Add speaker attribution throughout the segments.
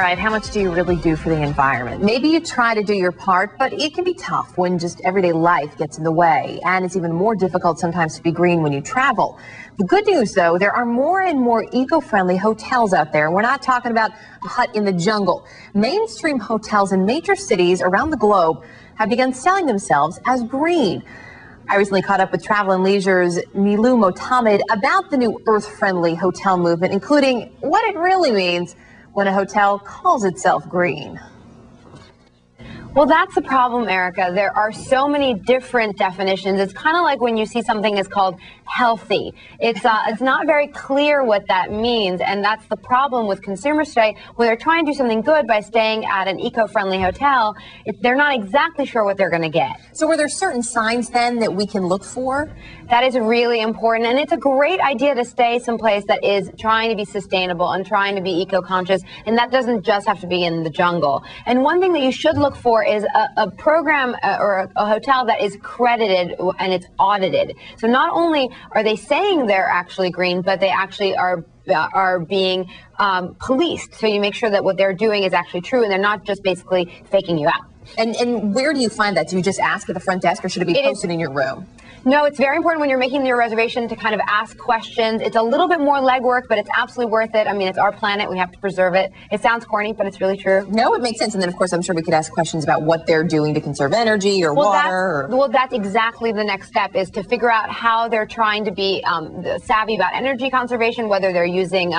Speaker 1: right, how much do you really do for the environment? Maybe you try to do your part, but it can be tough when just everyday life gets in the way. And it's even more difficult sometimes to be green when you travel. The good news, though, there are more and more eco-friendly hotels out there. We're not talking about a hut in the jungle. Mainstream hotels in major cities around the globe have begun selling themselves as green. I recently caught up with Travel and Leisure's Nilu Motammed about the new earth-friendly hotel movement, including what it really means when a hotel calls itself green.
Speaker 2: Well, that's the problem, Erica. There are so many different definitions. It's kind of like when you see something is called healthy. It's not very clear what that means, and that's the problem with consumers today. When they're trying to do something good by staying at an eco-friendly hotel, they're not exactly sure what they're going to get.
Speaker 1: So are there certain signs then that we can look for?
Speaker 2: That is really important, and it's a great idea to stay someplace that is trying to be sustainable and trying to be eco-conscious, and that doesn't just have to be in the jungle. And one thing that you should look for is a program or a hotel that is credited and it's audited. So not only are they saying they're actually green, but they actually are being policed. So you make sure that what they're doing is actually true and they're not just basically faking you out.
Speaker 1: And where do you find that? Do you just ask at the front desk, or should it be posted in your room?
Speaker 2: No, it's very important when you're making your reservation to kind of ask questions. It's a little bit more legwork, but it's absolutely worth it. I mean, it's our planet. We have to preserve it. It sounds corny, but it's really true.
Speaker 1: No, it makes sense. And then, of course, I'm sure we could ask questions about what they're doing to conserve energy or water.
Speaker 2: Well, that's exactly the next step, is to figure out how they're trying to be savvy about energy conservation, whether they're using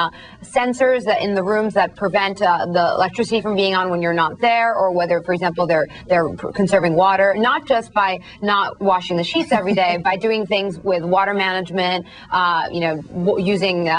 Speaker 2: sensors in the rooms that prevent the electricity from being on when you're not there, or whether, for example, they're conserving water, not just by not washing the sheets every day, by doing things with water management, using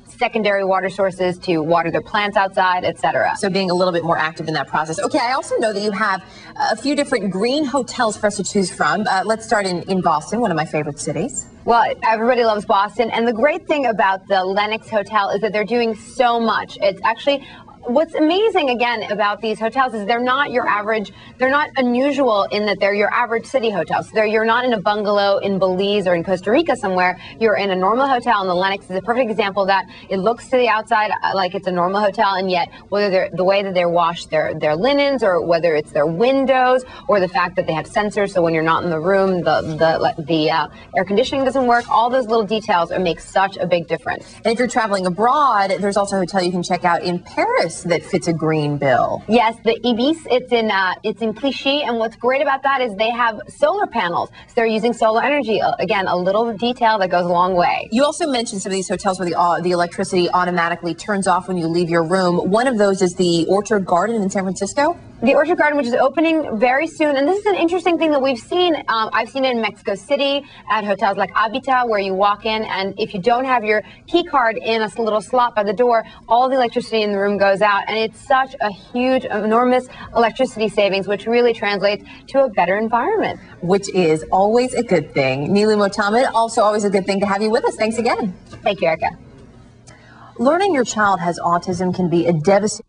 Speaker 2: secondary water sources to water their plants outside, etc.
Speaker 1: So being a little bit more active in that process. Okay, I also know that you have a few different green hotels for us to choose from. Let's start in Boston, one of my favorite cities.
Speaker 2: Well, everybody loves Boston, and the great thing about the Lenox Hotel is that they're doing so much. It's actually what's amazing, again, about these hotels is they're not your average, they're not unusual in that they're your average city hotels. You're not in a bungalow in Belize or in Costa Rica somewhere. You're in a normal hotel, and the Lenox is a perfect example of that. It looks to the outside like it's a normal hotel, and yet whether the way that they wash their linens, or whether it's their windows, or the fact that they have sensors, so when you're not in the room, the air conditioning doesn't work, all those little details make such a big difference.
Speaker 1: And if you're traveling abroad, there's also a hotel you can check out in Paris that fits a green bill.
Speaker 2: Yes, the Ibis, it's in Clichy, and what's great about that is they have solar panels. So they're using solar energy. Again, a little detail that goes a long way.
Speaker 1: You also mentioned some of these hotels where the electricity automatically turns off when you leave your room. One of those is the Orchard Garden in San Francisco.
Speaker 2: The Orchard Garden, which is opening very soon, and this is an interesting thing that we've seen. I've seen it in Mexico City at hotels like Habitat, where you walk in, and if you don't have your key card in a little slot by the door, all the electricity in the room goes out, and it's such a huge, enormous electricity savings, which really translates to a better environment.
Speaker 1: Which is always a good thing. Nilu Motammed, also always a good thing to have you with us. Thanks again.
Speaker 2: Thank you, Erica.
Speaker 1: Learning your child has autism can be a devastating